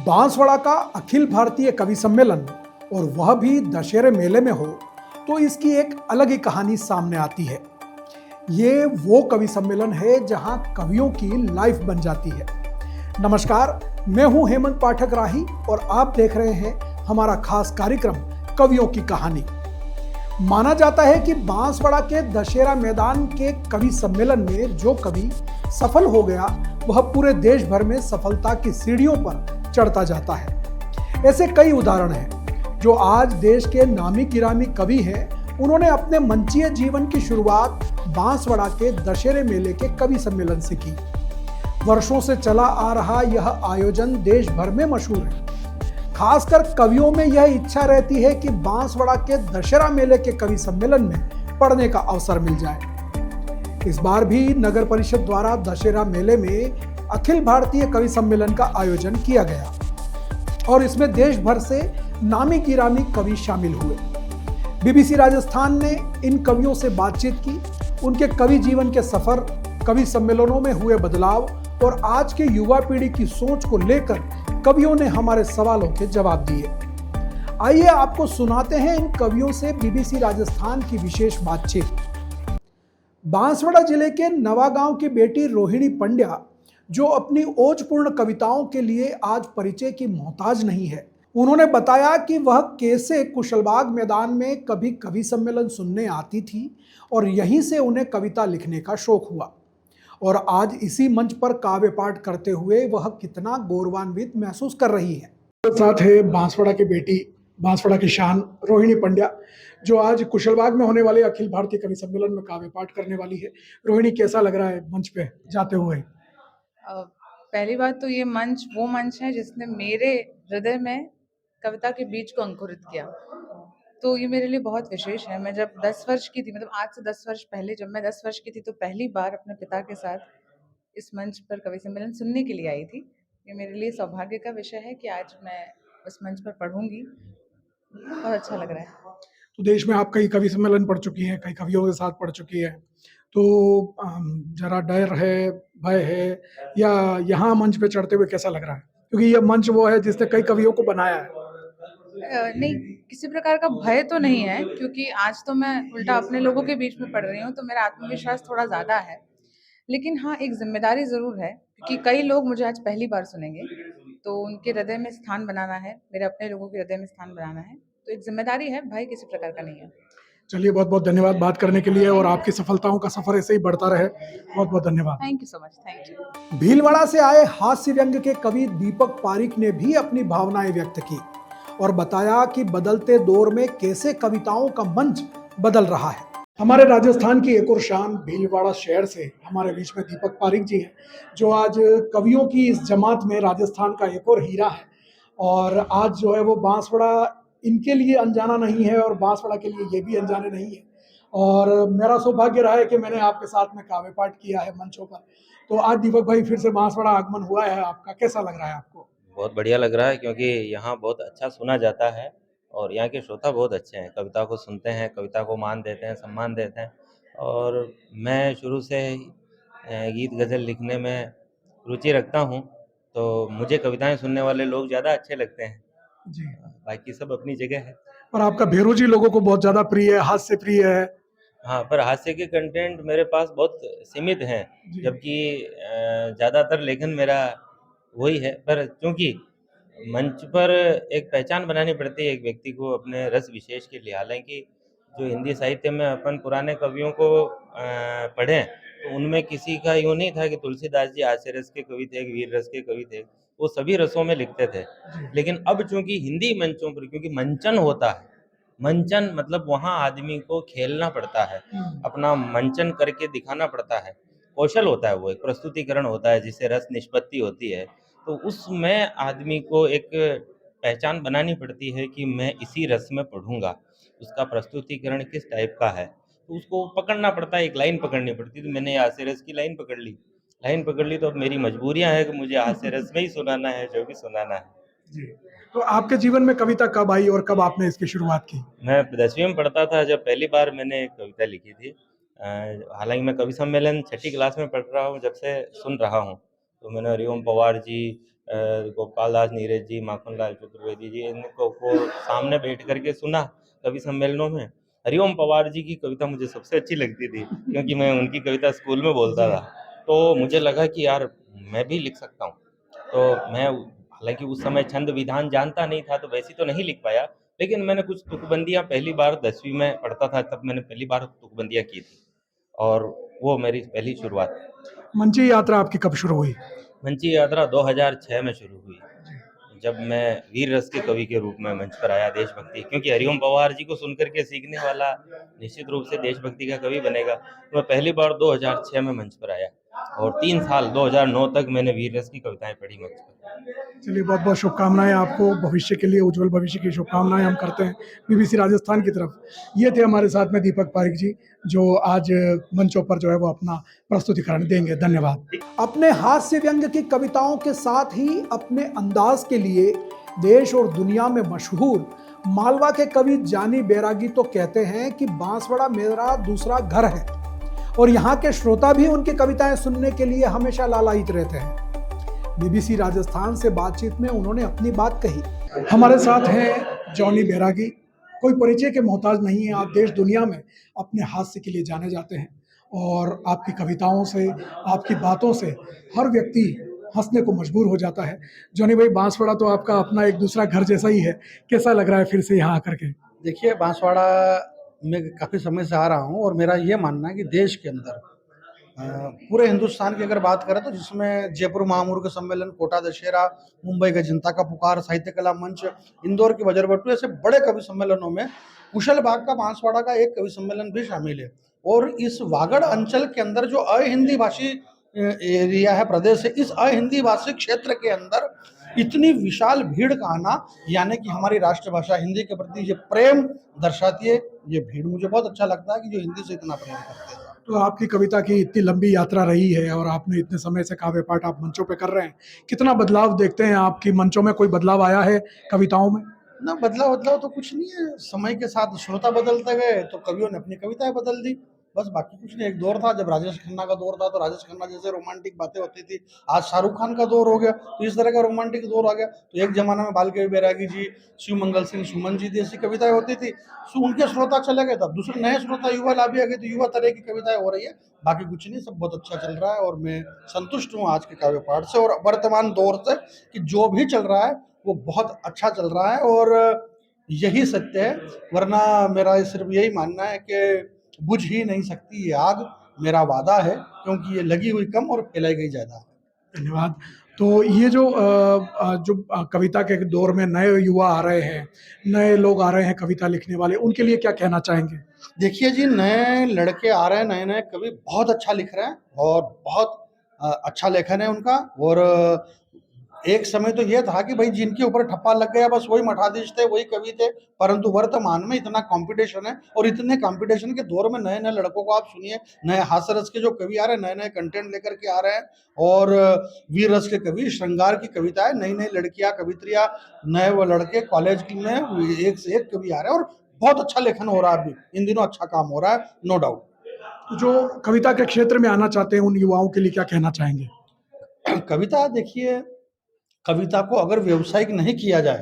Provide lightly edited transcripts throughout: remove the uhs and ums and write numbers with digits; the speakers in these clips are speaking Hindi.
बांसवाड़ा का अखिल भारतीय कवि सम्मेलन और वह भी दशहरे मेले में हो तो इसकी एक अलग ही कहानी सामने आती है। ये वो कवि सम्मेलन है जहां कवियों की लाइफ बन जाती है। नमस्कार, मैं हूं हेमंत पाठक राही और आप देख रहे हैं हमारा खास कार्यक्रम कवियों की कहानी। माना जाता है कि बांसवाड़ा के दशहरा मैदान के कवि सम्मेलन में जो कवि सफल हो गया वह पूरे देश भर में सफलता की सीढ़ियों पर चढ़ता जाता है। ऐसे कई उदाहरण हैं जो आज देश के नामी गिरामी कवि हैं। उन्होंने अपने मंचीय जीवन की शुरुआत बांसवाड़ा के दशहरे मेले के कवि सम्मेलन से की। वर्षों से चला आ रहा यह आयोजन देश भर में मशहूर है। खासकर कवियों में यह इच्छा रहती है कि बांसवाड़ा के दशहरा मेले के कवि सम्मेलन में पढ़ने का अवसर मिल जाए। इस बार भी नगर परिषद द्वारा दशहरा मेले में अखिल भारतीय कवि सम्मेलन का आयोजन किया गया और इसमें देश भर से नामी गिरामी कवि शामिल हुए। बीबीसी राजस्थान ने इन कवियों से बातचीत की, उनके कवि जीवन के सफर, कवि सम्मेलनों में हुए बदलाव और आज के युवा पीढ़ी की सोच को लेकर कवियों ने हमारे सवालों के जवाब दिए। आइए आपको सुनाते हैं इन कवियों से बीबीसी राजस्थान की विशेष बातचीत। बांसवाड़ा जिले के नवागांव की बेटी रोहिणी पंड्या, जो अपनी ओजपूर्ण कविताओं के लिए आज परिचय की मोहताज नहीं है, उन्होंने बताया कि वह कैसे कुशलबाग मैदान में कभी कवि सम्मेलन सुनने आती थी और यहीं से उन्हें कविता लिखने का शौक हुआ और आज इसी मंच पर काव्य पाठ करते हुए वह कितना गौरवान्वित महसूस कर रही है। साथ है बांसवाड़ा की बेटी, बांसवाड़ा की शान रोहिणी पंड्या, जो आज कुशलबाग में होने वाले अखिल भारतीय कवि सम्मेलन में काव्य पाठ करने वाली है। रोहिणी, कैसा लग रहा है मंच पे जाते हुए? पहली बात तो ये मंच वो मंच है जिसने मेरे हृदय में कविता के बीज को अंकुरित किया, तो ये मेरे लिए बहुत विशेष है। मैं जब 10 वर्ष की थी, मतलब आज से 10 वर्ष पहले, जब मैं 10 वर्ष की थी तो पहली बार अपने पिता के साथ इस मंच पर कवि सम्मेलन सुनने के लिए आई थी। ये मेरे लिए सौभाग्य का विषय है कि आज मैं उस मंच पर पढ़ूंगी। बहुत अच्छा लग रहा है। तो देश में आप कई कवि सम्मेलन पढ़ चुकी हैं, कई कवियों के साथ पढ़ चुकी है, तो जरा डर है, भय है, या यहाँ मंच पे चढ़ते हुए कैसा लग रहा है? क्योंकि यह मंच वो है जिसने कई कवियों को बनाया है। नहीं, किसी प्रकार का भय तो नहीं है, क्योंकि आज तो मैं उल्टा अपने लोगों के बीच में पढ़ रही हूँ, तो मेरा आत्मविश्वास थोड़ा ज़्यादा है। लेकिन हाँ, एक जिम्मेदारी ज़रूर है, क्योंकि कई लोग मुझे आज पहली बार सुनेंगे, तो उनके हृदय में स्थान बनाना है, मेरे अपने लोगों के हृदय में स्थान बनाना है, तो एक जिम्मेदारी है, भय किसी प्रकार का नहीं है। चलिए, बहुत बहुत धन्यवाद बात करने के लिए और आपकी सफलताओं का सफर ऐसे ही बढ़ता रहे। बहुत बहुत धन्यवाद। Thank you so much. Thank you. Bhilwara से आए हास्य व्यंग के कवि दीपक पारिक ने भी अपनी भावनाएं व्यक्त की और बताया कि बदलते दौर में कैसे कविताओं का मंच बदल रहा है। हमारे राजस्थान की एक और शान भीलवाड़ा शहर से हमारे बीच में दीपक पारिक जी हैं, जो आज कवियों की इस जमात में राजस्थान का एक और हीरा है और आज जो है वो बांसवाड़ा इनके लिए अनजाना नहीं है और बांसवाड़ा के लिए ये भी अनजाने नहीं है। और मेरा सौभाग्य रहा है कि मैंने आपके साथ में काव्य पाठ किया है मंचों पर। तो आज दीपक भाई फिर से बांसवाड़ा आगमन हुआ है आपका, कैसा लग रहा है आपको? बहुत बढ़िया लग रहा है, क्योंकि यहाँ बहुत अच्छा सुना जाता है और यहाँ के श्रोता बहुत अच्छे हैं, कविता को सुनते हैं, कविता को मान देते हैं, सम्मान देते हैं। और मैं शुरू से गीत गज़ल लिखने में रुचि रखता हूँ, तो मुझे कविताएं सुनने वाले लोग ज़्यादा अच्छे लगते हैं जी। बाकी सब अपनी जगह है। और आपका भेरू जी लोगों को बहुत ज़्यादा प्रिय है, हास्य प्रिय है। हाँ, पर हास्य के कंटेंट मेरे पास बहुत सीमित हैं, जबकि ज़्यादातर लेखन मेरा वही है। पर क्योंकि मंच पर एक पहचान बनानी पड़ती है एक व्यक्ति को अपने रस विशेष के लिए। हालांकि जो हिंदी साहित्य में अपन पुराने कवियों को पढ़ें तो उनमें किसी का यूँ नहीं था कि तुलसीदास जी हास्य रस के कवि थे, वीर रस के कवि थे, वो सभी रसों में लिखते थे। लेकिन अब चूंकि हिंदी मंचों पर, क्योंकि मंचन होता है, मंचन मतलब वहाँ आदमी को खेलना पड़ता है, अपना मंचन करके दिखाना पड़ता है, कौशल होता है, वो एक प्रस्तुतिकरण होता है जिससे रस निष्पत्ति होती है। तो उसमें आदमी को एक पहचान बनानी पड़ती है कि मैं इसी रस में पढ़ूंगा, उसका प्रस्तुतिकरण किस टाइप का है, तो उसको पकड़ना पड़ता है, एक लाइन पकड़नी पड़ती है। तो मैंने हास्य रस की लाइन पकड़ ली, तो अब मेरी मजबूरियां हैं कि मुझे हास्य रस में ही सुनाना है जो भी सुनाना है। जी। तो आपके जीवन में कविता कब आई और कब आपने इसकी शुरुआत की? मैं 10वीं में पढ़ता था जब पहली बार मैंने एक कविता लिखी थी। हालाँकि मैं कवि सम्मेलन छठी क्लास में पढ़ रहा हूँ, जब से सुन रहा हूँ। तो मैंने हरिओम पवार जी, गोपाल दास नीरज जी, माखनलाल चतुर्वेदी जी, इनको को सामने बैठ कर के सुना कवि सम्मेलनों में। हरिओम पवार जी की कविता मुझे सबसे अच्छी लगती थी, क्योंकि मैं उनकी कविता स्कूल में बोलता था। तो मुझे लगा कि यार मैं भी लिख सकता हूँ। तो मैं हालाँकि उस समय छंद विधान जानता नहीं था, तो वैसी तो नहीं लिख पाया, लेकिन मैंने कुछ तुकबंदियाँ पहली बार 10वीं में पढ़ता था, तब मैंने पहली बार तुकबंदियाँ की थी, और वो मेरी पहली शुरुआत। मंची यात्रा आपकी कब शुरू हुई? मंची यात्रा 2006 में शुरू हुई, जब मैं वीर रस के कवि के रूप में मंच पर आया देशभक्ति, क्योंकि हरिओम पवार जी को सुन कर के सीखने वाला निश्चित रूप से देशभक्ति का कवि बनेगा। तो मैं पहली बार 2006 में मंच पर आया, और 3 साल 2009 तक मैंने वीर रस की कविताएं पढ़ी मंच पर। चलिए, बहुत बहुत शुभकामनाएं आपको भविष्य के लिए, उज्जवल भविष्य की शुभकामनाएं हम करते हैं बीबीसी राजस्थान की तरफ। ये थे हमारे साथ में दीपक पारिक जी, जो आज मंचों पर जो है वो अपना प्रस्तुतिकरण देंगे। धन्यवाद। अपने हास्य व्यंग की कविताओं के साथ ही अपने अंदाज के लिए देश और दुनिया में मशहूर मालवा के कवि जानी बैरागी तो कहते हैं कि बांसवाड़ा मेरा दूसरा घर है, और यहाँ के श्रोता भी उनकी कविताएं सुनने के लिए हमेशा लालायित रहते हैं। बीबीसी राजस्थान से बातचीत में उन्होंने अपनी बात कही। हमारे साथ हैं जॉनी बैरागी। कोई परिचय के मोहताज नहीं है, आप देश दुनिया में अपने हास्य के लिए जाने जाते हैं, और आपकी कविताओं से, आपकी बातों से हर व्यक्ति हंसने को मजबूर हो जाता है। जॉनी भाई, बांसवाड़ा तो आपका अपना एक दूसरा घर जैसा ही है, कैसा लग रहा है फिर से यहाँ आकर के? देखिए, बांसवाड़ा में काफ़ी समय से आ रहा हूँ, और मेरा ये मानना है कि देश के अंदर पूरे हिंदुस्तान की अगर बात करें तो जिसमें जयपुर महामूर्ख सम्मेलन, कोटा दशहरा, मुंबई का जनता का पुकार, साहित्य कला मंच, इंदौर की बजरबट्टू, ऐसे बड़े कवि सम्मेलनों में कुशल बाग का बांसवाड़ा का एक कवि सम्मेलन भी शामिल है। और इस वागड़ अंचल के अंदर जो अहिंदी भाषी एरिया है, प्रदेश है, इस अहिंदी भाषी क्षेत्र के अंदर इतनी विशाल भीड़ का आना, यानी कि हमारी राष्ट्रभाषा हिंदी के प्रति ये प्रेम दर्शाती है। ये भीड़ मुझे बहुत अच्छा लगता है कि जो हिंदी से इतना प्रेम करते हैं। तो आपकी कविता की इतनी लंबी यात्रा रही है, और आपने इतने समय से काव्य पाठ आप मंचों पे कर रहे हैं, कितना बदलाव देखते हैं आपकी मंचों में? कोई बदलाव आया है कविताओं में? ना, बदलाव तो कुछ नहीं है। समय के साथ श्रोता बदलते गए तो कवियों ने अपनी कविताएं बदल दी, बस बाकी कुछ नहीं। एक दौर था जब राजेश खन्ना का दौर था, तो राजेश खन्ना जैसे रोमांटिक बातें होती थी। आज शाहरुख खान का दौर हो गया, तो इस तरह का रोमांटिक दौर आ गया। तो एक जमाना में बालकवि बैरागी जी, शिव मंगल सिंह, सुमन जी जैसी कविताएं होती थी, तो उनके श्रोता चले गए। तब दूसरे नए श्रोता युवा लाभी आ गए, तो युवा तरह की कविताएं हो रही है। बाकी कुछ नहीं, सब बहुत अच्छा चल रहा है, और मैं संतुष्ट हूँ आज के काव्य पाठ से और वर्तमान दौर से, कि जो भी चल रहा है वो बहुत अच्छा चल रहा है, और यही सत्य है। वरना मेरा सिर्फ यही मानना है कि बुझ ही नहीं सकती ये आग, मेरा वादा है, क्योंकि ये लगी हुई कम और फैलाई गई ज़्यादा। धन्यवाद। तो ये जो कविता के दौर में नए युवा आ रहे हैं, नए लोग आ रहे हैं कविता लिखने वाले, उनके लिए क्या कहना चाहेंगे? देखिए जी, नए लड़के आ रहे हैं, नए नए कवि बहुत अच्छा लिख रहे हैं, और बहुत अच्छा लेखन है उनका। और एक समय तो ये था कि भाई जिनके ऊपर ठप्पा लग गया बस वही मठाधीश थे, वही कवि थे। परंतु वर्तमान में इतना कंपटीशन है, और इतने कंपटीशन के दौर में नए नए लड़कों को आप सुनिए, नए हास्य रस के जो कवि आ रहे हैं, नए नए कंटेंट लेकर के आ रहे हैं, और वीर रस के कवि, श्रृंगार की कविताएं, नई नई लड़कियां कवित्रियां, नए वो लड़के कॉलेज में एक से एक कवि आ रहे हैं, और बहुत अच्छा लेखन हो रहा है। अभी इन दिनों अच्छा काम हो रहा है, नो डाउट। तो जो कविता के क्षेत्र में आना चाहते हैं उन युवाओं के लिए क्या कहना चाहेंगे? कविता, देखिए, कविता को अगर व्यावसायिक नहीं किया जाए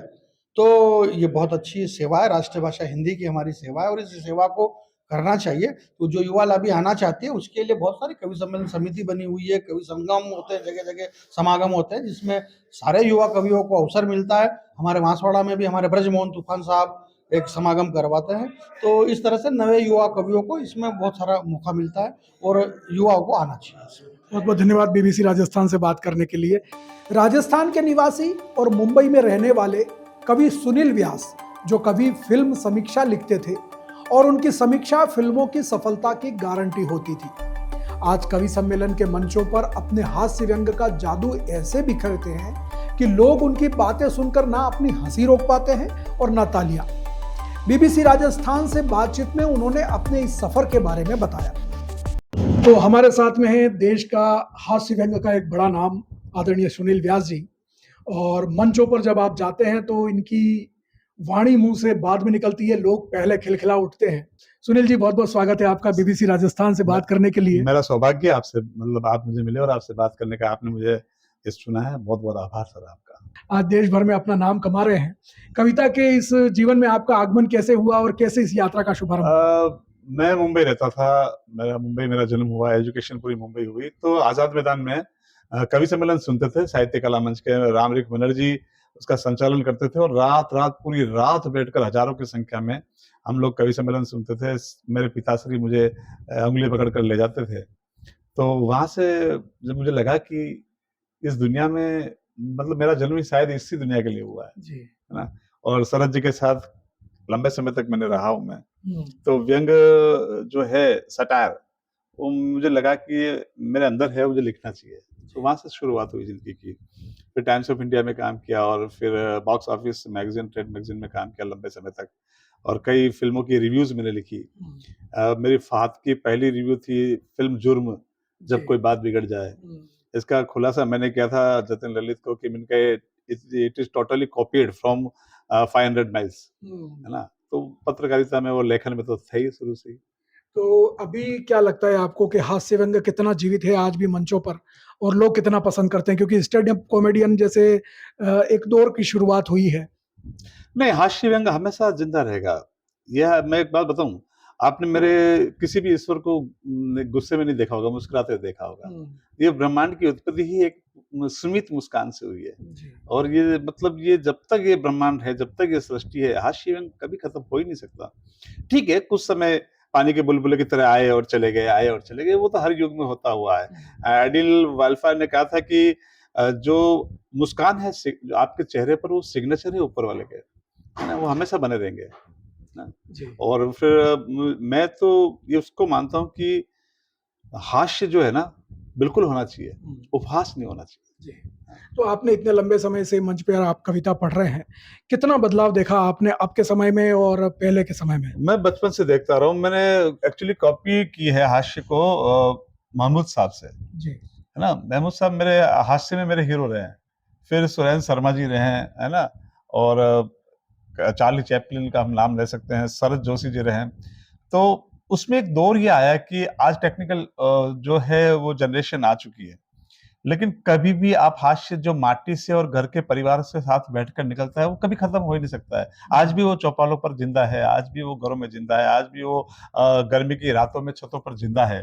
तो ये बहुत अच्छी सेवा है। राष्ट्रभाषा हिंदी की हमारी सेवा है, और इस सेवा को करना चाहिए। तो जो युवा लाभी आना चाहती है उसके लिए बहुत सारी कवि सम्मेलन समिति बनी हुई है, कवि संगम होते हैं, जगह जगह समागम होते हैं, जिसमें सारे युवा कवियों को अवसर मिलता है। हमारे बांसवाड़ा में भी हमारे ब्रजमोहन तूफान साहब एक समागम करवाते हैं। तो इस तरह से नए युवा कवियों को इसमें बहुत सारा मौका मिलता है, और युवाओं को आना चाहिए। बहुत बहुत धन्यवाद बीबीसी राजस्थान से बात करने के लिए। राजस्थान के निवासी और मुंबई में रहने वाले कवि सुनील व्यास, जो कवि फिल्म समीक्षा लिखते थे, और उनकी समीक्षा फिल्मों की सफलता की गारंटी होती थी, आज कवि सम्मेलन के मंचों पर अपने हास्य व्यंग का जादू ऐसे बिखरते हैं कि लोग उनकी बातें सुनकर ना अपनी हंसी रोक पाते हैं और ना तालियां। बीबीसी राजस्थान से बातचीत में उन्होंने अपने इस सफर के बारे में बताया। तो हमारे साथ में है देश का हास्य व्यंग का एक बड़ा नाम आदरणीय सुनील व्यास जी, और मंचों पर जब आप जाते हैं तो इनकी वाणी मुंह से बाद में निकलती है, लोग पहले खिलखिला उठते हैं। सुनील जी, बहुत बहुत स्वागत है आपका बीबीसी राजस्थान से बात करने के लिए। मेरा सौभाग्य है आपसे, मतलब आप मुझे मिले और आपसे बात करने का, आपने मुझे इस चुना है। बहुत बहुत आभार सर आपका। आज देश भर में अपना नाम कमा रहे हैं। कविता के इस जीवन में आपका आगमन कैसे हुआ और कैसे इस यात्रा का शुभारंभ हुआ? मैं मुंबई रहता था, मुंबई मेरा जन्म हुआ, एजुकेशन पूरी मुंबई हुई। तो आजाद मैदान में कवि सम्मेलन सुनते थे, साहित्य कला मंच के रामरिक बनर्जी उसका संचालन करते थे, और रात पूरी रात बैठकर हजारों की संख्या में हम लोग कवि सम्मेलन सुनते थे। मेरे पिताश्री मुझे उंगली पकड़कर ले जाते थे। तो वहां से जब मुझे लगा कि इस दुनिया में, मतलब मेरा जन्म ही शायद इसी दुनिया के लिए हुआ है ना। और शरद जी के साथ लंबे समय तक मैंने रहा हूं मैं, तो व्यंग जो है, सटायर, वो मुझे लगा कि मेरे अंदर है, मुझे लिखना चाहिए। तो वहां से शुरुआत हुई जिंदगी की। फिर टाइम्स ऑफ इंडिया में काम किया, और फिर box office magazine, trade magazine में काम किया लंबे समय तक, और कई फिल्मों की रिव्यूज मैंने लिखी। मेरी फात की पहली रिव्यू थी फिल्म जुर्म, जब कोई बात बिगड़ जाए। इसका खुलासा मैंने किया था जतिन ललित को कि मैंने it is totally copied from 500 miles, है ना। तो पत्रकारिता में, वो लेखन में तो थे ही शुरू से ही। तो अभी क्या लगता है आपको कि हास्य व्यंग कितना जीवित है आज भी मंचों पर, और लोग कितना पसंद करते हैं? क्योंकि स्टैंड अप कॉमेडियन जैसे एक दौर की शुरुआत हुई है। नहीं, हास्य व्यंग हमेशा जिंदा रहेगा। यह मैं एक बात बताऊं, आपने मेरे किसी भी ईश्वर को गुस्से में नहीं देखा होगा, मुस्कुराते देखा होगा। ये ब्रह्मांड की उत्पत्ति ही एक स्मित मुस्कान से हुई है। और ये, मतलब ये जब तक ये ब्रह्मांड है, जब तक ये सृष्टि है, हास्य व्यंग कभी खत्म हो ही नहीं सकता। ठीक है, कुछ समय पानी के बुलबुले की तरह आए और चले गए, आए और चले गए, वो तो हर युग में होता हुआ है। एडिल वाल्फा ने कहा था कि जो मुस्कान है जो आपके चेहरे पर, वो सिग्नेचर है ऊपर वाले के, है ना, वो हमेशा बने रहेंगे ना। और फिर मैं तो ये उसको मानता हूँ कि हास्य जो है ना, बिल्कुल होना चाहिए, उपहास नहीं होना चाहिए। तो आपने इतने लंबे समय से मंच पे आप कविता पढ़ रहे हैं, कितना बदलाव देखा आपने आपके समय में और पहले के समय में? मैं बचपन से देखता रहा हूँ। मैंने एक्चुअली कॉपी की है हास्य को महमूद साहब से, जी, है ना। महमूद साहब मेरे हास्य में मेरे हीरो रहे हैं। फिर सुरेंद्र शर्मा जी रहे हैं, है ना, और चार्ली चैपलिन का हम नाम ले सकते हैं, शरद जोशी जी रहे हैं। तो उसमें एक दौर ये आया कि आज टेक्निकल जो है वो जनरेशन आ चुकी है, लेकिन कभी भी आप हास्य जो माटी से और घर के परिवार से साथ बैठकर निकलता है, वो कभी खत्म हो ही नहीं सकता है। आज भी वो चौपालों पर जिंदा है, आज भी वो घरों में जिंदा है, आज भी वो गर्मी की रातों में छतों पर जिंदा है।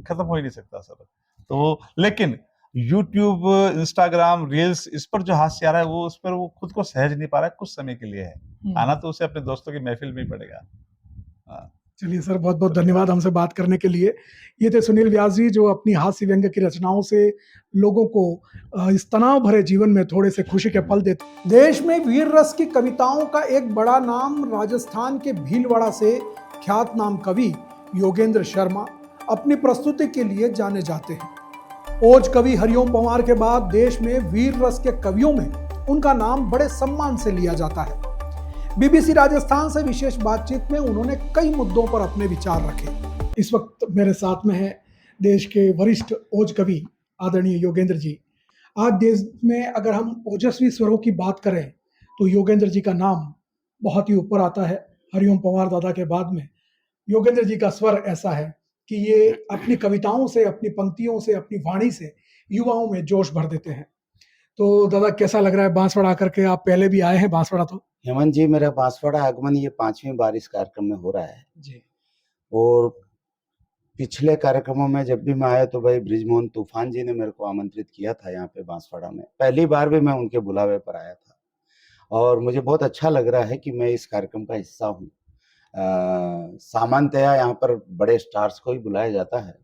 खत्म हो ही नहीं सकता सर। तो लेकिन यूट्यूब, इंस्टाग्राम, रील्स, इस पर जो हास्य आ रहा है, वो उस पर वो खुद को सहज नहीं पा रहा है, कुछ समय के लिए है। आना तो उसे अपने दोस्तों की महफिल में ही पड़ेगा। चलिए सर, बहुत बहुत धन्यवाद हमसे बात करने के लिए। ये थे सुनील व्यास जी, जो अपनी हास्य व्यंग की रचनाओं से लोगों को इस तनाव भरे जीवन में थोड़े से खुशी के पल देते। देश में वीर रस की कविताओं का एक बड़ा नाम राजस्थान के भीलवाड़ा से ख्यात नाम कवि योगेंद्र शर्मा अपनी प्रस्तुति के लिए जाने जाते हैं। ओज कवि हरिओम पंवार के बाद देश में वीर रस के कवियों में उनका नाम बड़े सम्मान से लिया जाता है। बीबीसी राजस्थान से विशेष बातचीत में उन्होंने कई मुद्दों पर अपने विचार रखे। इस वक्त मेरे साथ में है देश के वरिष्ठ ओज कवि आदरणीय योगेंद्र जी। आज देश में अगर हम ओजस्वी स्वरों की बात करें तो योगेंद्र जी का नाम बहुत ही ऊपर आता है। हरिओम पंवार दादा के बाद में योगेंद्र जी का स्वर ऐसा है कि ये अपनी कविताओं से, अपनी पंक्तियों से, अपनी वाणी से युवाओं में जोश भर देते हैं। तो दादा, कैसा लग रहा है बांसवाड़ा आकर के? आप पहले भी आए हैं बांसवाड़ा? तो हेमंत जी, मेरा बांसवाड़ा आगमन ये 5वीं बार इस कार्यक्रम में हो रहा है जी। और पिछले कार्यक्रमों में जब भी मैं आया तो भाई बृजमोहन तूफान जी ने मेरे को आमंत्रित किया था यहाँ पे बांसवाड़ा में। पहली बार भी मैं उनके बुलावे पर आया था और मुझे बहुत अच्छा लग रहा है कि मैं इस कार्यक्रम का हिस्सा हूँ। सामान्यतया यहाँ पर बड़े स्टार्स को ही बुलाया जाता है,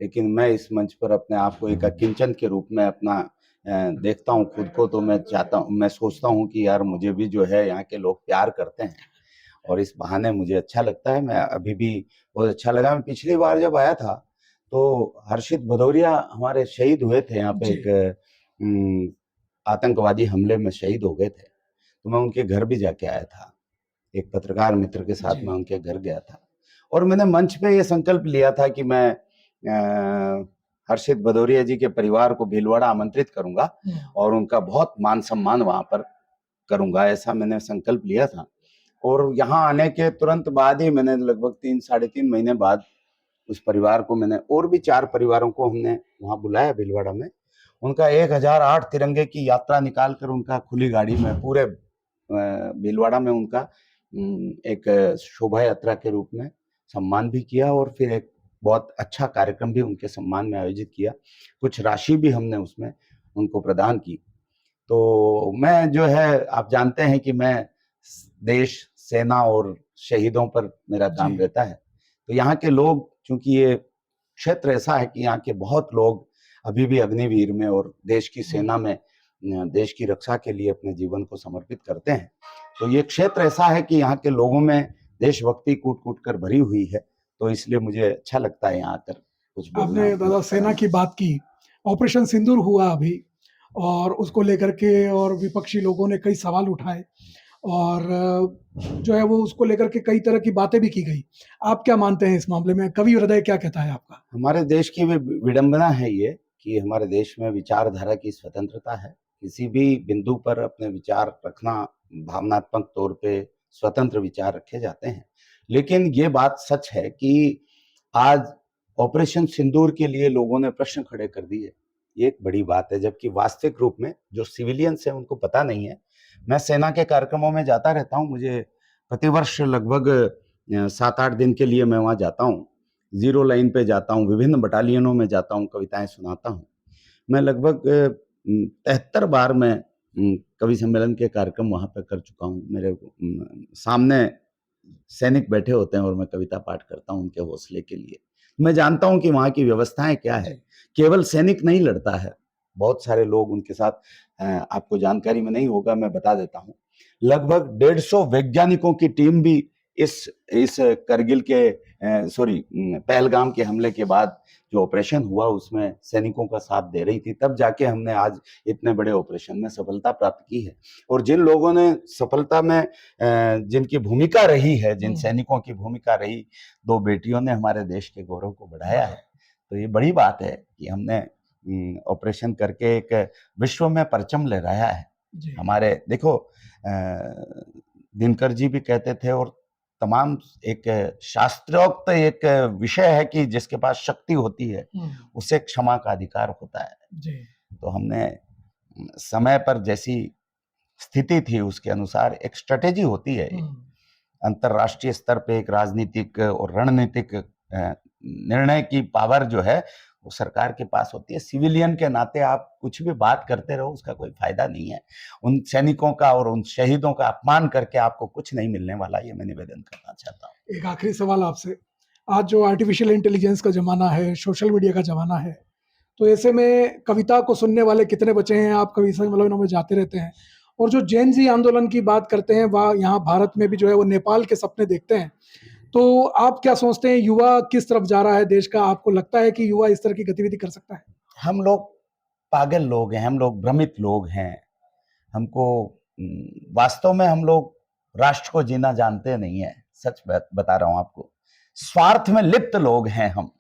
लेकिन मैं इस मंच पर अपने आप को एक अकिंचन के रूप में अपना देखता हूँ खुद को। तो मैं सोचता हूँ कि यार मुझे भी जो है यहाँ के लोग प्यार करते हैं और इस बहाने मुझे अच्छा लगता है। मैं अभी भी बहुत अच्छा लगा। मैं पिछली बार जब आया था तो हर्षित भदौरिया हमारे शहीद हुए थे यहाँ पे, एक आतंकवादी हमले में शहीद हो गए थे, तो मैं उनके घर भी जाके आया था। एक पत्रकार मित्र के साथ मैं उनके घर गया था और मैंने मंच पे ये संकल्प लिया था कि मैं हर्षित भदौरिया जी के परिवार को भीलवाड़ा आमंत्रित करूंगा और उनका बहुत मान सम्मान वहां पर करूंगा, ऐसा मैंने संकल्प लिया था। और यहाँ आने के तुरंत बाद ही मैंने लगभग 3 साढ़े 3 महीने बाद उस परिवार को मैंने, और भी 4 परिवारों को हमने वहाँ बुलाया भीलवाड़ा में। उनका 1008 तिरंगे की यात्रा निकाल कर उनका खुली गाड़ी में पूरे भीलवाड़ा में उनका एक शोभा यात्रा के रूप में सम्मान भी किया, और फिर एक बहुत अच्छा कार्यक्रम भी उनके सम्मान में आयोजित किया। कुछ राशि भी हमने उसमें उनको प्रदान की। तो मैं जो है, आप जानते हैं कि मैं देश, सेना और शहीदों पर मेरा काम जी। रहता है। तो यहाँ के लोग, चूंकि ये क्षेत्र ऐसा है कि यहाँ के बहुत लोग अभी भी अग्निवीर में और देश की सेना में देश की रक्षा के लिए अपने जीवन को समर्पित करते हैं। तो ये क्षेत्र ऐसा है कि यहाँ के लोगों में देशभक्ति कूट कूट कर भरी हुई है। तो इसलिए मुझे अच्छा लगता है यहाँ आकर कुछ बोलना। आपने दादा सेना की बात की, ऑपरेशन सिंदूर हुआ अभी, और उसको लेकर के और विपक्षी लोगों ने कई सवाल उठाए, और जो है वो उसको लेकर के कई तरह की बातें भी की गई। आप क्या मानते हैं इस मामले में? कवि हृदय क्या कहता है आपका? हमारे देश की विडंबना है ये कि हमारे देश में विचारधारा की स्वतंत्रता है। किसी भी बिंदु पर अपने विचार रखना, भावनात्मक तौर पे स्वतंत्र विचार रखे जाते हैं। लेकिन ये बात सच है कि आज ऑपरेशन सिंदूर के लिए लोगों ने प्रश्न खड़े कर दिए, ये एक बड़ी बात है। जबकि वास्तविक रूप में जो सिविलियंस हैं उनको पता नहीं है। मैं सेना के कार्यक्रमों में जाता रहता हूँ, मुझे प्रतिवर्ष लगभग 7-8 दिन के लिए मैं वहाँ जाता हूँ। जीरो लाइन पे जाता हूँ, विभिन्न बटालियनों में जाता हूँ, कविताएं सुनाता हूँ। मैं लगभग 73 बार मैं कवि सम्मेलन के कार्यक्रम वहाँ पे कर चुका हूँ। मेरे सामने सैनिक बैठे होते हैं और मैं कविता पाठ करता हूँ उनके हौसले के लिए। मैं जानता हूँ कि वहाँ की व्यवस्थाएं क्या है। केवल सैनिक नहीं लड़ता है, बहुत सारे लोग उनके साथ, आपको जानकारी में नहीं होगा, मैं बता देता हूँ। लगभग 150 वैज्ञानिकों की टीम भी इस करगिल के पहलगाम के हमले के बाद जो ऑपरेशन हुआ उसमें सैनिकों का साथ दे रही थी। तब जाके हमने आज इतने बड़े ऑपरेशन में सफलता प्राप्त की है। और जिन लोगों ने सफलता में जिनकी भूमिका रही है, जिन सैनिकों की भूमिका रही, 2 बेटियों ने हमारे देश के गौरव को बढ़ाया है। तो ये बड़ी बात है कि हमने ऑपरेशन करके एक विश्व में परचम लहराया है। हमारे देखो, दिनकर जी भी कहते थे, और तमाम एक शास्त्रोक्त एक विषय है कि जिसके पास शक्ति होती है उसे क्षमा का अधिकार होता है। तो हमने समय पर जैसी स्थिति थी उसके अनुसार एक स्ट्रेटेजी होती है। अंतरराष्ट्रीय स्तर पे एक राजनीतिक और रणनीतिक निर्णय की पावर जो है वो सरकार के पास होती है। सिविलियन के नाते आप कुछ भी बात करते रहो, उसका कोई फायदा नहीं है। उन सैनिकों का और उन शहीदों का अपमान करके आपको कुछ नहीं मिलने वाला, ये मैं निवेदन करना चाहता हूँ। एक आखिरी सवाल आपसे, आज जो आर्टिफिशियल इंटेलिजेंस का जमाना है, सोशल मीडिया का जमाना है, तो ऐसे में कविता को सुनने वाले कितने बचे हैं? आप कवि सम्मेलनों में जाते रहते हैं, और जो जेन जी आंदोलन की बात करते हैं, वह यहाँ भारत में भी जो है वो नेपाल के सपने देखते हैं। तो आप क्या सोचते हैं, युवा किस तरफ जा रहा है देश का? आपको लगता है कि युवा इस तरह की गतिविधि कर सकता है? हम लोग पागल लोग हैं, हम लोग भ्रमित लोग हैं। हमको वास्तव में हम लोग राष्ट्र को जीना जानते नहीं है। सच बता रहा हूं आपको। स्वार्थ में लिप्त लोग हैं हम,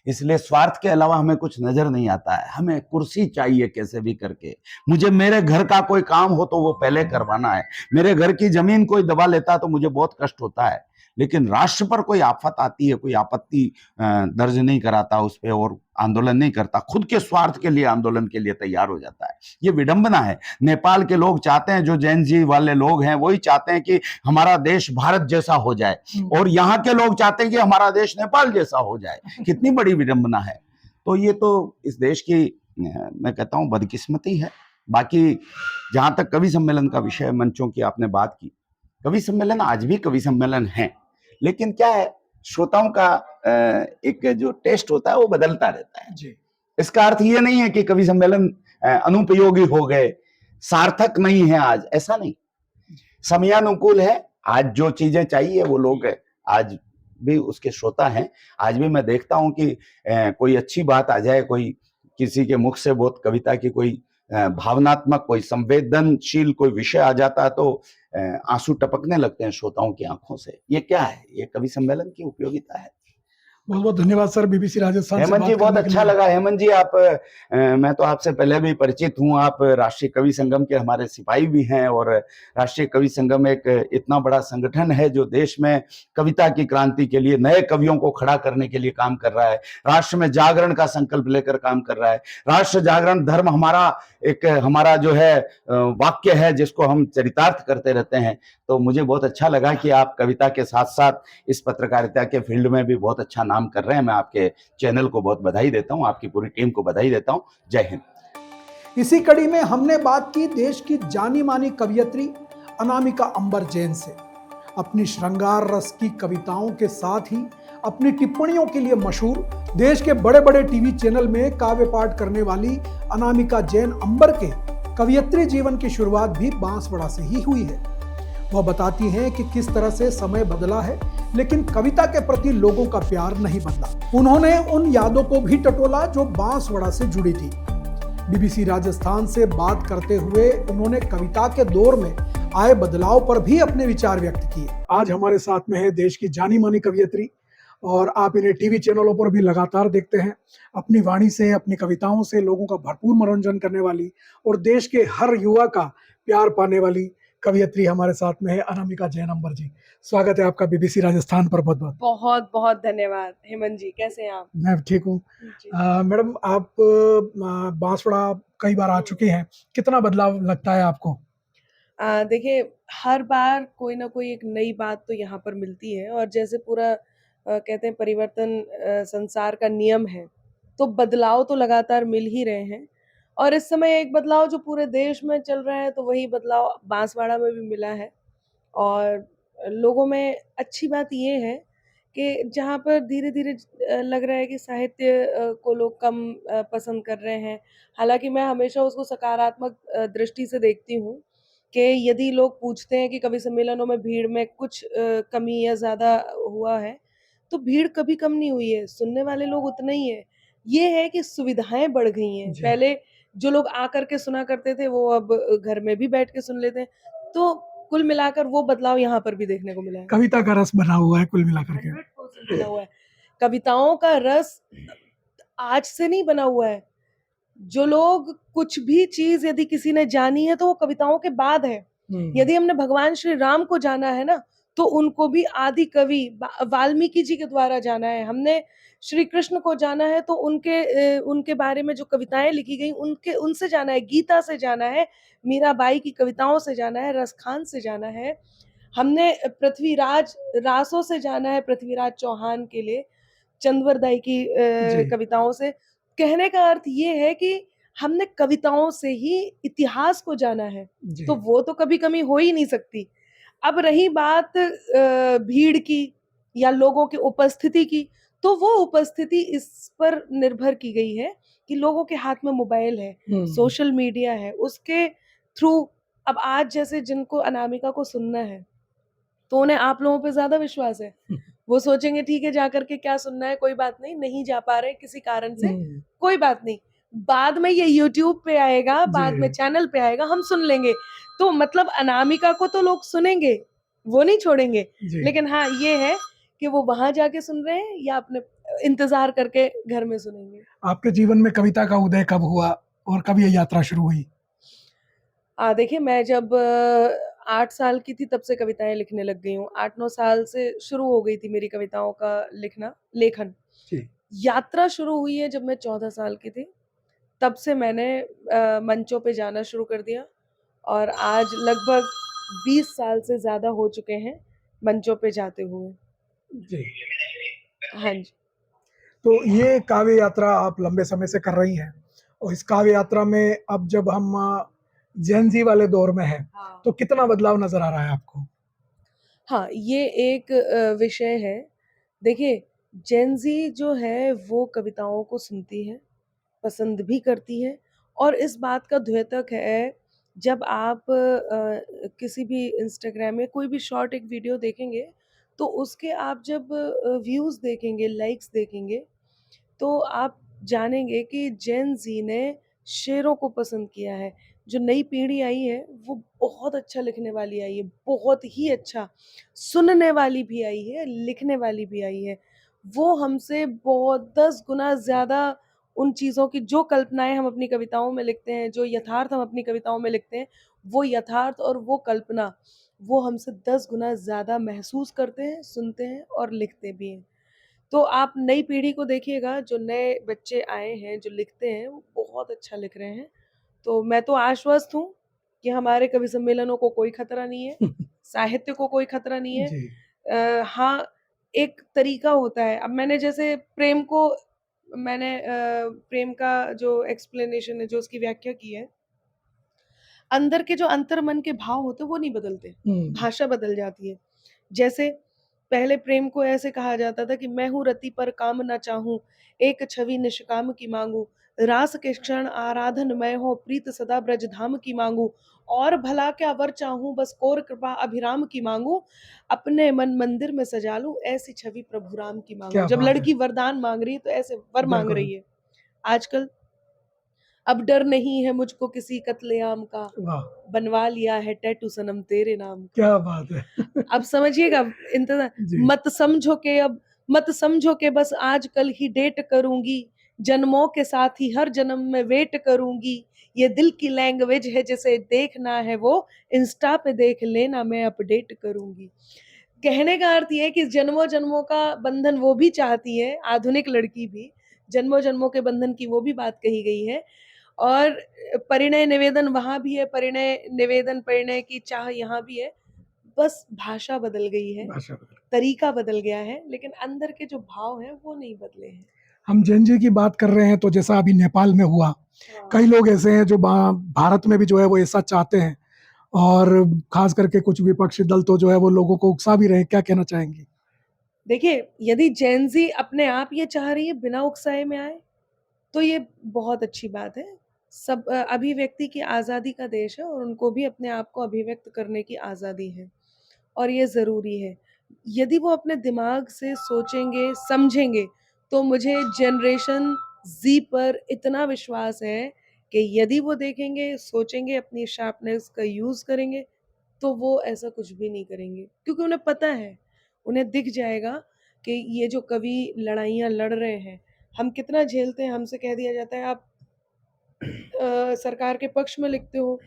इसलिए स्वार्थ के अलावा हमें कुछ नजर नहीं आता है। हमें कुर्सी चाहिए कैसे भी करके। मुझे मेरे घर का कोई काम हो तो वो पहले करवाना है। मेरे घर की जमीन कोई दबा लेता तो मुझे बहुत कष्ट होता है। लेकिन राष्ट्र पर कोई आफत आती है, कोई आपत्ति दर्ज नहीं कराता उस पर और आंदोलन नहीं करता, खुद के स्वार्थ के लिए आंदोलन के लिए तैयार हो जाता है। ये विडंबना है। नेपाल के लोग चाहते हैं, जो जैन जी वाले लोग हैं वही चाहते हैं कि हमारा देश भारत जैसा हो जाए, और यहाँ के लोग चाहते हैं कि हमारा देश नेपाल जैसा हो जाए। कितनी बड़ी विडंबना है। तो ये तो इस देश की, मैं कहता हूँ, बदकिस्मती है। बाकी जहां तक कवि सम्मेलन का विषय, मंचों की आपने बात की, कवि सम्मेलन आज भी कवि सम्मेलन है, लेकिन क्या है, श्रोताओं का एक जो टेस्ट होता है वो बदलता रहता है जी। इसका अर्थ ये नहीं है कि कवि सम्मेलन अनुपयोगी हो गए, सार्थक नहीं है आज, ऐसा नहीं। समयानुकूल है। आज जो चीजें चाहिए वो लोग आज भी उसके श्रोता हैं। आज भी मैं देखता हूं कि कोई अच्छी बात आ जाए, कोई किसी के मुख से बहुत कविता की कोई भावनात्मक, कोई संवेदनशील कोई विषय आ जाता है तो आंसू टपकने लगते हैं श्रोताओं की आंखों से। ये क्या है? ये कवि सम्मेलन की उपयोगिता है। बहुत बहुत धन्यवाद सर बीबीसी राजस्थान से हेमंत बात जी बहुत करने के अच्छा लिए। लगा। हेमंत जी आप मैं तो आपसे पहले भी परिचित हूँ। आप राष्ट्रीय कवि संगम के हमारे सिपाही भी हैं और राष्ट्रीय कवि संगम एक इतना बड़ा संगठन है जो देश में कविता की क्रांति के लिए नए कवियों को खड़ा करने के लिए काम कर रहा है, राष्ट्र में जागरण का संकल्प लेकर काम कर रहा है। राष्ट्र जागरण धर्म हमारा जो है वाक्य है जिसको हम चरितार्थ करते रहते हैं। तो मुझे बहुत अच्छा लगा कि आप कविता के साथ साथ इस पत्रकारिता के फील्ड में भी बहुत अच्छा नाम कर रहे हैं। मैं आपके चैनल को बहुत बधाई देता हूं, आपकी पूरी टीम को बधाई देता हूं। जय हिंद। इसी कड़ी में हमने बात की देश की जानी मानी कवियत्री अनामिका अंबर जैन से। अपनी श्रृंगार रस की कविताओं के साथ ही अपनी टिप्पणियों के लिए मशहूर, देश के बड़े बड़े टीवी चैनल में काव्य पाठ करने वाली अनामिका जैन अंबर के कवियत्री जीवन की शुरुआत भी बांसवाड़ा से ही हुई है। वह बताती हैं कि किस तरह से समय बदला है लेकिन कविता के प्रति लोगों का प्यार नहीं बदला। उन्होंने उन यादों को भी टटोला जो बांसवाड़ा से जुड़ी थी। बीबीसी राजस्थान से बात करते हुए उन्होंने कविता के दौर में आए बदलाव पर भी अपने विचार व्यक्त किए। आज हमारे साथ में है देश की जानी मानी कवियत्री और आप इन्हें टीवी चैनलों पर भी लगातार देखते हैं। अपनी वाणी से, अपनी कविताओं से लोगों का भरपूर मनोरंजन करने वाली और देश के हर युवा का प्यार पाने वाली कवियत्री हमारे साथ में है अनामिका जैन अंबर जी। स्वागत है आपका बीबीसी राजस्थान पर। बहुत बहुत बहुत बहुत धन्यवाद। हेमंत जी कैसे हैं आप? मैं ठीक हूँ। जी। मैडम आप बांसवाड़ा कई बार आ चुकी हैं, कितना बदलाव लगता है आपको? देखिए हर बार कोई ना कोई एक नई बात तो यहाँ पर मिलती है और जैसे पूरा कहते हैं परिवर्तन संसार का नियम है, तो बदलाव तो लगातार मिल ही रहे हैं। और इस समय एक बदलाव जो पूरे देश में चल रहा है तो वही बदलाव बांसवाड़ा में भी मिला है। और लोगों में अच्छी बात ये है कि जहाँ पर धीरे-धीरे लग रहा है कि साहित्य को लोग कम पसंद कर रहे हैं। हालाँकि मैं हमेशा उसको सकारात्मक दृष्टि से देखती हूँ कि यदि लोग पूछते हैं कि कवि सम्मेलनों में भीड़ में कुछ कमी या ज़्यादा हुआ है, तो भीड़ कभी कम नहीं हुई है, सुनने वाले लोग उतने ही हैं। ये है कि सुविधाएँ बढ़ गई हैं। जी। पहले जो लोग आकर के सुना करते थे, वो अब घर में भी बैठ के सुन लेते हैं। तो कुल मिलाकर वो बदलाव यहाँ पर भी देखने को मिला है। कविता का रस बना हुआ है कुल मिलाकर के। 100% बना हुआ है। कविताओं का रस आज से नहीं बना हुआ है। जो लोग कुछ भी चीज़ यदि किसी ने जानी है तो वो कविताओं के बाद है। यदि हमने भगवान श्री राम को जाना है ना, तो उनको भी आदि कवि वाल्मीकि जी के द्वारा जाना है। हमने श्री कृष्ण को जाना है तो उनके बारे में जो कविताएँ लिखी गई उनसे जाना है, गीता से जाना है, मीराबाई की कविताओं से जाना है, रसखान से जाना है। हमने पृथ्वीराज रासों से जाना है, पृथ्वीराज चौहान के लिए, चंद्रवर दाई की जी। कविताओं से। कहने का अर्थ ये है कि हमने कविताओं से ही इतिहास को जाना है, जी। तो वो तो कभी कमी हो ही नहीं सकती। अब रही बात भीड़ की या लोगों की उपस्थिति की, तो वो उपस्थिति इस पर निर्भर की गई है कि लोगों के हाथ में मोबाइल है, सोशल मीडिया है, उसके थ्रू अब आज जैसे जिनको अनामिका को सुनना है, तो उन्हें आप लोगों पे ज़्यादा विश्वास है। वो सोचेंगे ठीक है जाकर के क्या सुनना है, कोई बात नहीं, नहीं जा पा रहे किसी कारण से, कोई बात नहीं। बाद में ये यूट्यूब पे आएगा, बाद में चैनल पे आएगा, हम सुन लेंगे। तो मतलब अनामिका को तो लोग सुनेंगे, वो नहीं छोड़ेंगे। लेकिन हाँ, ये है कि वो वहाँ जाके सुन रहे हैं या अपने इंतज़ार करके घर में सुनेंगे। आपके जीवन में कविता का उदय कब हुआ और कब ये यात्रा शुरू हुई? देखिए मैं जब 8 साल की थी तब से कविताएँ लिखने लग गई हूँ। 8-9 साल से शुरू हो गई थी मेरी कविताओं का लेखन। जी। यात्रा शुरू हुई है जब मैं 14 साल की थी। तब से मैंने मंचों पे जाना शुरू कर दिया और आज लगभग 20 साल से ज़्यादा हो चुके हैं मंचों पे जाते हुए। जी। हाँ जी। तो ये काव्य यात्रा आप लंबे समय से कर रही हैं और इस काव्य यात्रा में अब जब हम जेन ज़ी वाले दौर में हैं, हाँ। तो कितना बदलाव नज़र आ रहा है आपको? हाँ, ये एक विषय है। देखिए, जेन ज़ी जो है वो कविताओं को सुनती है, पसंद भी करती है और इस बात का द्योतक है जब आप किसी भी इंस्टाग्राम में कोई भी शॉर्ट एक वीडियो देखेंगे, तो उसके आप जब व्यूज़ देखेंगे, लाइक्स देखेंगे, तो आप जानेंगे कि जेन ज़ी ने शेरों को पसंद किया है। जो नई पीढ़ी आई है, वो बहुत अच्छा लिखने वाली आई है, बहुत ही अच्छा। सुनने वाली भी आई है, लिखने वाली भी आई है। वो हमसे बहुत 10 गुना ज़्यादा उन चीज़ों की जो कल्पनाएँ हम अपनी कविताओं में लिखते हैं, जो यथार्थ हम अपनी कविताओं में लिखते हैं, वो यथार्थ और वो कल्पना, वो हमसे 10 गुना ज़्यादा महसूस करते हैं, सुनते हैं और लिखते भी हैं। तो आप नई पीढ़ी को देखिएगा, जो नए बच्चे आए हैं, जो लिखते हैं, वो बहुत अच्छा लिख रहे हैं। तो मैं तो आश्वस्त हूँ कि हमारे कवि सम्मेलनों को कोई खतरा नहीं है, साहित्य को कोई खतरा नहीं है। जी। हाँ, एक तरीका होता है। अब मैंने जैसे प्रेम को प्रेम का जो एक्सप्लेनेशन है, जो उसकी व्याख्या की है, अंदर के जो अंतर्मन के भाव होते हैं, वो नहीं बदलते, भाषा बदल जाती है। जैसे पहले प्रेम को ऐसे कहा जाता था कि मैं हूँ रति पर काम न चाहूँ, एक छवि निष्काम की मांगू, रास के क्षण आराधन मैं हो, प्रीत सदा ब्रज धाम की मांगू, और भला क्या वर चाहूँ, बस कोर कृपा अभिराम की मांगू, अपने मन मंदिर में सजा लूं, ऐसी छवि प्रभु राम की मांगू। क्या जब बात है। लड़की वरदान मांग रही है तो ऐसे वर मांग बिल्कुल। रही है। आजकल अब डर नहीं है मुझको किसी कत्लेआम का, वाह, बनवा लिया है टैटू सनम तेरे नाम का। क्या बात है। अब समझिएगा, इंतजार जी। मत समझो के बस आज कल ही डेट करूंगी, जन्मों के साथ ही हर जन्म में वेट करूंगी, ये दिल की लैंग्वेज है जिसे देखना है वो इंस्टा पे देख लेना, मैं अपडेट करूंगी। कहने का अर्थ ये है कि जन्मों जन्मों का बंधन वो भी चाहती है, आधुनिक लड़की भी जन्मों जन्मों के बंधन की वो भी बात कही गई है। और परिणय निवेदन वहां भी है, परिणय की चाह यहाँ भी है। बस भाषा बदल गई है, भाषा बदल। तरीका बदल गया है, लेकिन अंदर के जो भाव हैं वो नहीं बदले हैं। हम जेन जी की बात कर रहे हैं तो जैसा अभी नेपाल में हुआ, हाँ। कई लोग ऐसे हैं जो भारत में भी जो है वो ऐसा चाहते हैं, और खास करके कुछ विपक्षी दल तो जो है वो लोगों को उकसा भी रहे हैं। क्या कहना चाहेंगी? देखिए, यदि जेन ज़ी अपने आप ये चाह रही है बिना उकसाए में आए, तो ये बहुत अच्छी बात है। सब अभिव्यक्ति की आज़ादी का देश है और उनको भी अपने आप को अभिव्यक्त करने की आज़ादी है और ये ज़रूरी है। यदि वो अपने दिमाग से सोचेंगे, समझेंगे, तो मुझे जनरेशन ज़ी पर इतना विश्वास है कि यदि वो देखेंगे, सोचेंगे, अपनी शार्पनेस का यूज़ करेंगे, तो वो ऐसा कुछ भी नहीं करेंगे। क्योंकि उन्हें पता है, उन्हें दिख जाएगा कि ये जो कवि लड़ाइयाँ लड़ रहे हैं, हम कितना झेलते हैं। हमसे कह दिया जाता है आप सरकार के पक्ष में लिखते हो,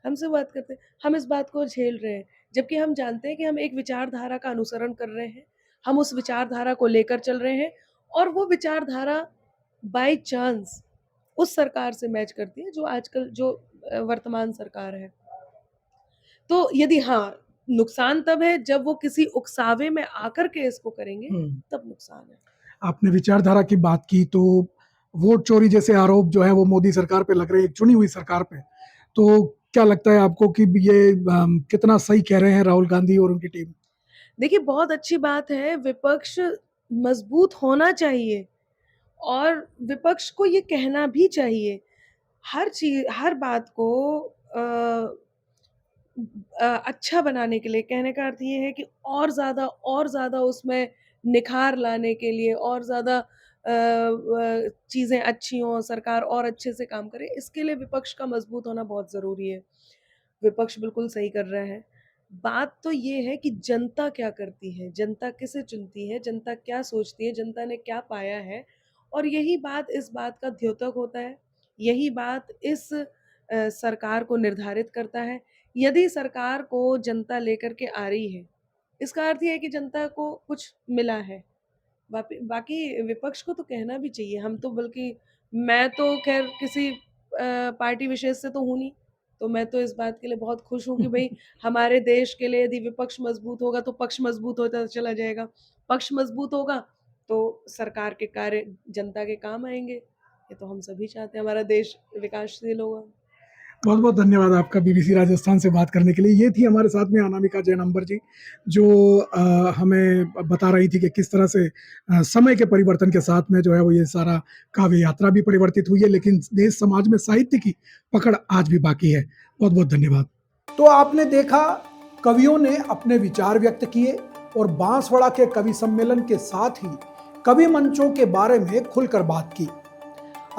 हमसे बात करते हैं, हम इस बात को झेल रहे हैं, जबकि हम जानते हैं कि हम एक विचारधारा का अनुसरण कर रहे हैं, हम उस विचारधारा को लेकर चल रहे हैं और वो विचारधारा बाय चांस उस सरकार से मैच करती है जो आजकल जो वर्तमान सरकार है। तो यदि हाँ, नुकसान तब है जब वो किसी उकसावे में आकर के इसको करेंगे, तब नुकसान है। आपने विचारधारा की बात की, तो वोट चोरी जैसे आरोप जो है वो मोदी सरकार पे लग रहे हैं, एक चुनी हुई सरकार पे। तो क्या लगता है आपको कि ये कितना सही कह रहे हैं राहुल गांधी और उनकी टीम? देखिए, बहुत अच्छी बात है, विपक्ष मजबूत होना चाहिए और विपक्ष को ये कहना भी चाहिए। हर बात को अच्छा बनाने के लिए, कहने का अर्थ ये है कि और ज़्यादा उसमें निखार लाने के लिए और ज़्यादा चीज़ें अच्छी हों, सरकार और अच्छे से काम करे, इसके लिए विपक्ष का मजबूत होना बहुत ज़रूरी है। विपक्ष बिल्कुल सही कर रहा है। बात तो ये है कि जनता क्या करती है, जनता किसे चुनती है, जनता क्या सोचती है, जनता ने क्या पाया है, और यही बात इस बात का द्योतक होता है, यही बात इस सरकार को निर्धारित करता है। यदि सरकार को जनता लेकर के आ रही है, इसका अर्थ ये है कि जनता को कुछ मिला है। बाकी विपक्ष को तो कहना भी चाहिए। हम तो बल्कि मैं तो खैर किसी पार्टी विशेष से तो हूँ नहीं, तो मैं तो इस बात के लिए बहुत खुश हूँ कि भई हमारे देश के लिए यदि विपक्ष मजबूत होगा तो पक्ष मजबूत होता चला जाएगा। पक्ष मजबूत होगा तो सरकार के कार्य जनता के काम आएँगे। ये तो हम सभी चाहते हैं, हमारा देश विकासशील होगा। बहुत बहुत धन्यवाद आपका बीबीसी राजस्थान से बात करने के लिए। ये थी हमारे साथ में अनामिका जैन अंबर जी, जो हमें बता रही थी कि किस तरह से समय के परिवर्तन के साथ में जो है वो ये सारा काव्य यात्रा भी परिवर्तित हुई है, लेकिन देश समाज में साहित्य की पकड़ आज भी बाकी है। बहुत बहुत धन्यवाद। तो आपने देखा, कवियों ने अपने विचार व्यक्त किए और बांसवाड़ा के कवि सम्मेलन के साथ ही कवि मंचों के बारे में खुलकर बात की।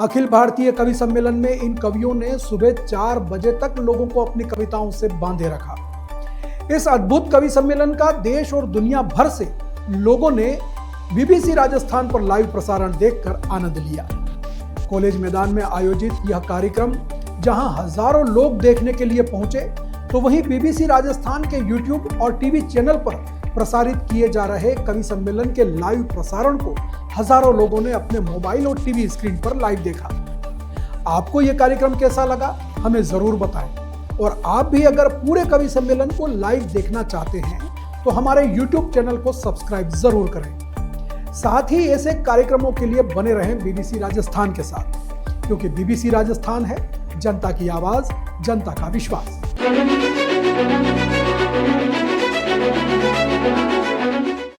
अखिल भारतीय कवि सम्मेलन में इन कवियों ने सुबह 4 बजे तक लोगों को अपनी कविताओं से बांधे रखा। इस अद्भुत कवि सम्मेलन का देश और दुनिया भर से लोगों ने बीबीसी राजस्थान पर लाइव प्रसारण देखकर आनंद लिया। कॉलेज मैदान में आयोजित यह कार्यक्रम जहां हजारों लोग देखने के लिए पहुंचे, तो वहीं बीबीसी राजस्थान के यूट्यूब और टीवी चैनल पर प्रसारित किए जा रहे कवि सम्मेलन के लाइव प्रसारण को हजारों लोगों ने अपने मोबाइल और टीवी स्क्रीन पर लाइव देखा। आपको यह कार्यक्रम कैसा लगा हमें जरूर बताएं, और आप भी अगर पूरे कवि सम्मेलन को लाइव देखना चाहते हैं तो हमारे यूट्यूब चैनल को सब्सक्राइब जरूर करें। साथ ही ऐसे कार्यक्रमों के लिए बने रहें बीबीसी राजस्थान के साथ, क्योंकि बीबीसी राजस्थान है जनता की आवाज, जनता का विश्वास।